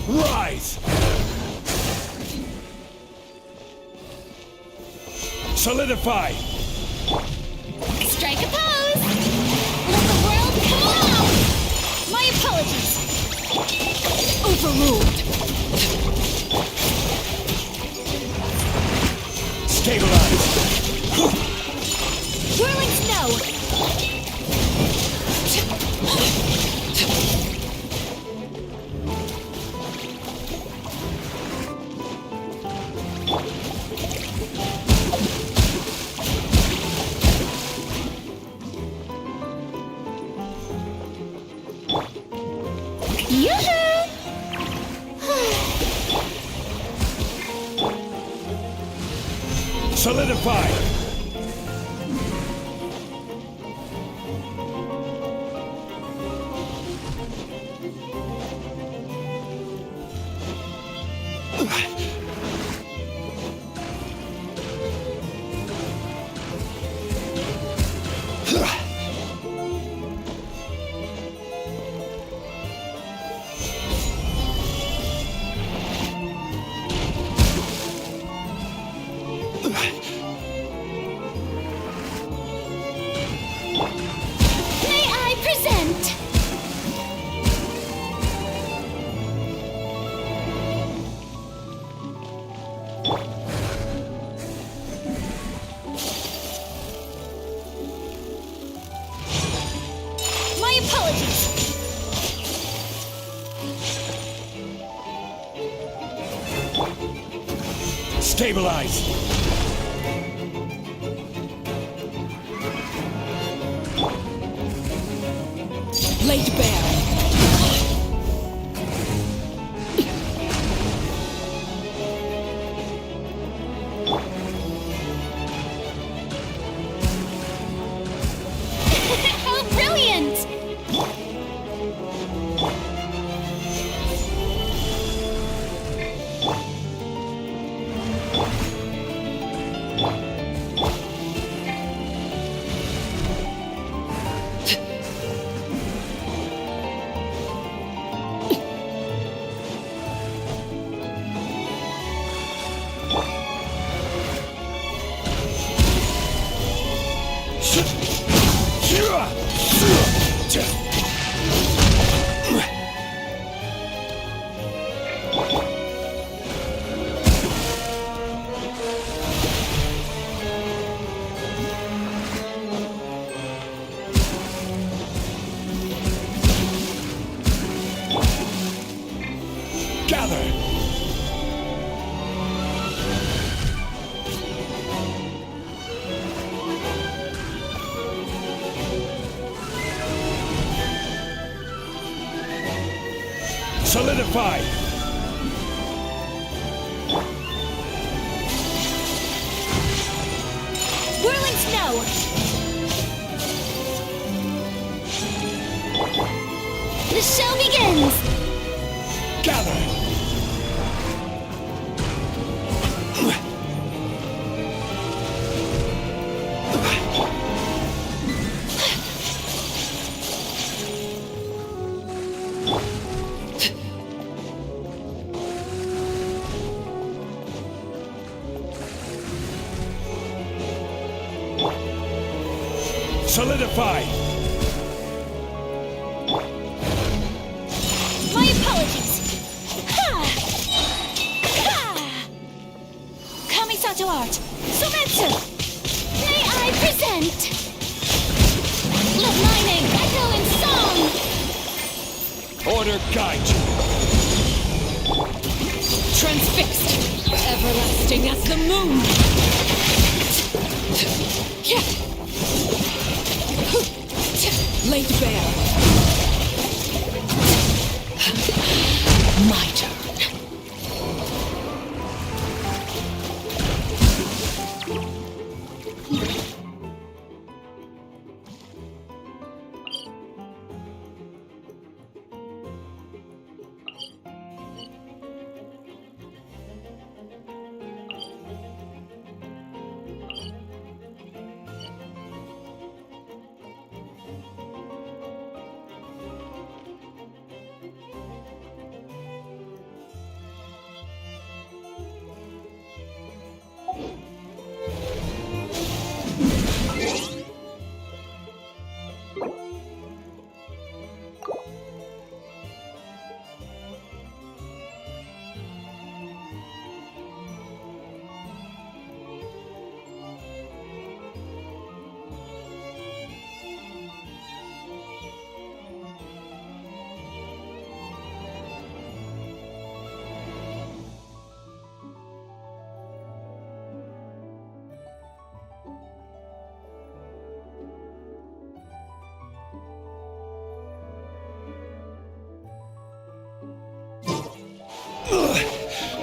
Rise! Solidify! Strike a pose! Let the world Overruled. Stabilize! Whirling snow! Solidify! May I present? My apologies. Stabilize! Laid bare. How brilliant! Gather! Solidify! Whirling snow! The show begins! Gather! Solidify! My apologies! Ha! Ha! Kamisato art! Sumetsu! May I present? Let my name echo in song! Order guide you! Transfixed. Everlasting as the moon. Laid bare. My turn.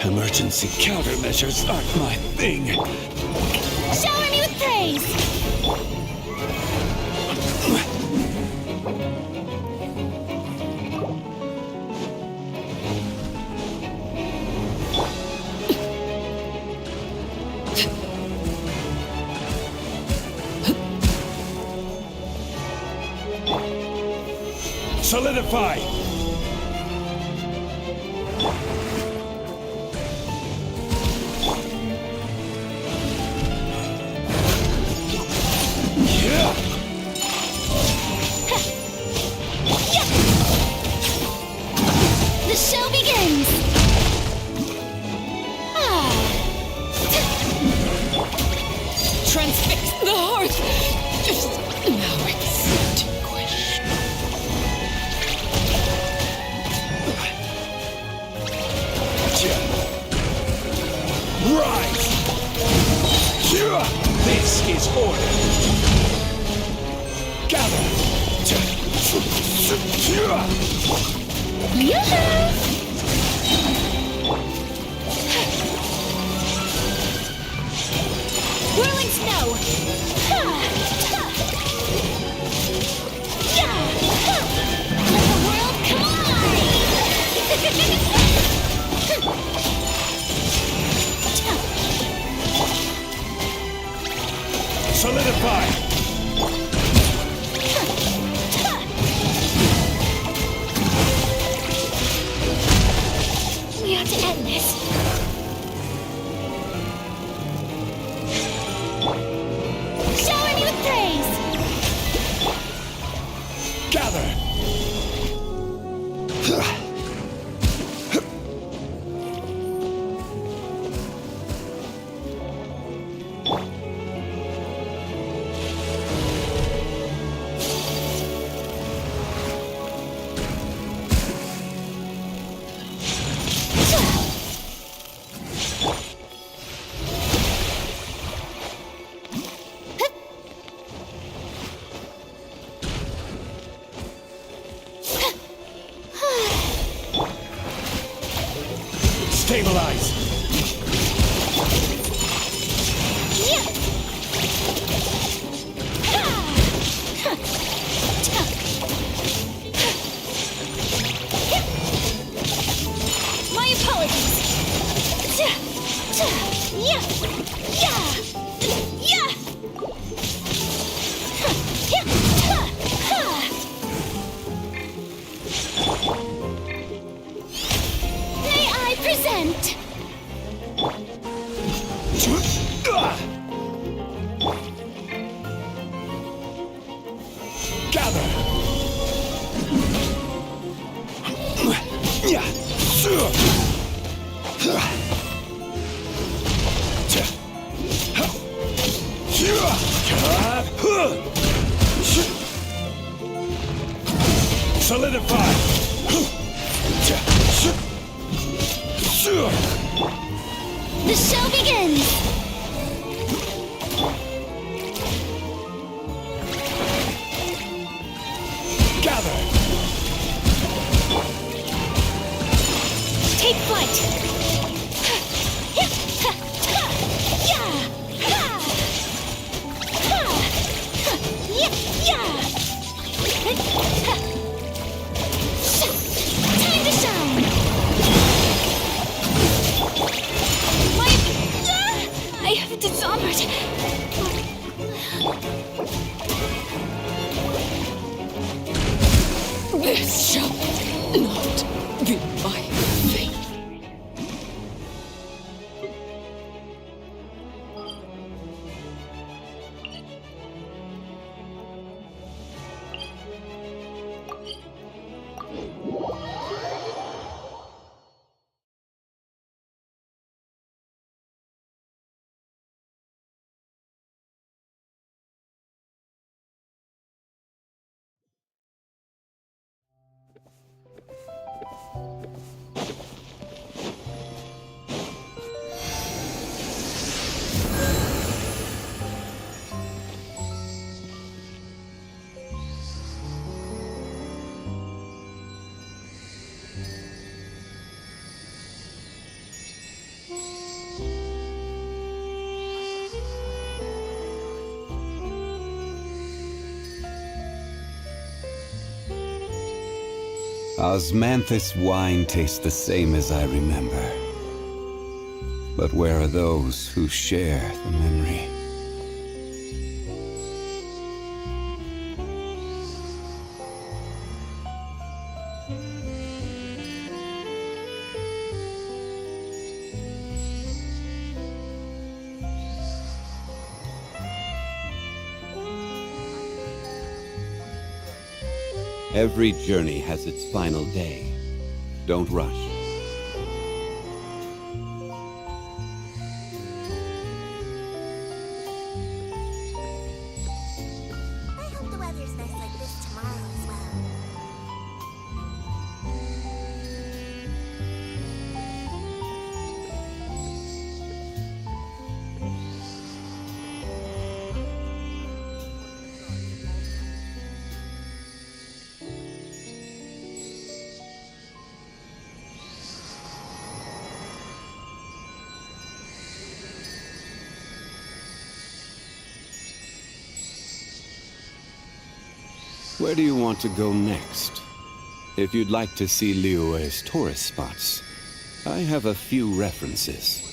Emergency countermeasures aren't my thing. Shower me with praise! Solidify! The show begins! Transfix the hearth! Now it's to question. Rise! This is order! Gather! Whirling snow! Let the world collide! Solidify! We have to end this. Shower me with praise! Gather! Stabilize! My apologies! May I present? Gather! Solidify! The show begins! Gather! Take flight! Time to shine! I have dishonored. This shall not be my fate. Osmanthus wine tastes the same as I remember. But where are those who share the memory? Every journey has its final day. Don't rush. I hope the weather's nice like this tomorrow as well. Where do you want to go next? If you'd like to see Liyue's tourist spots, I have a few references.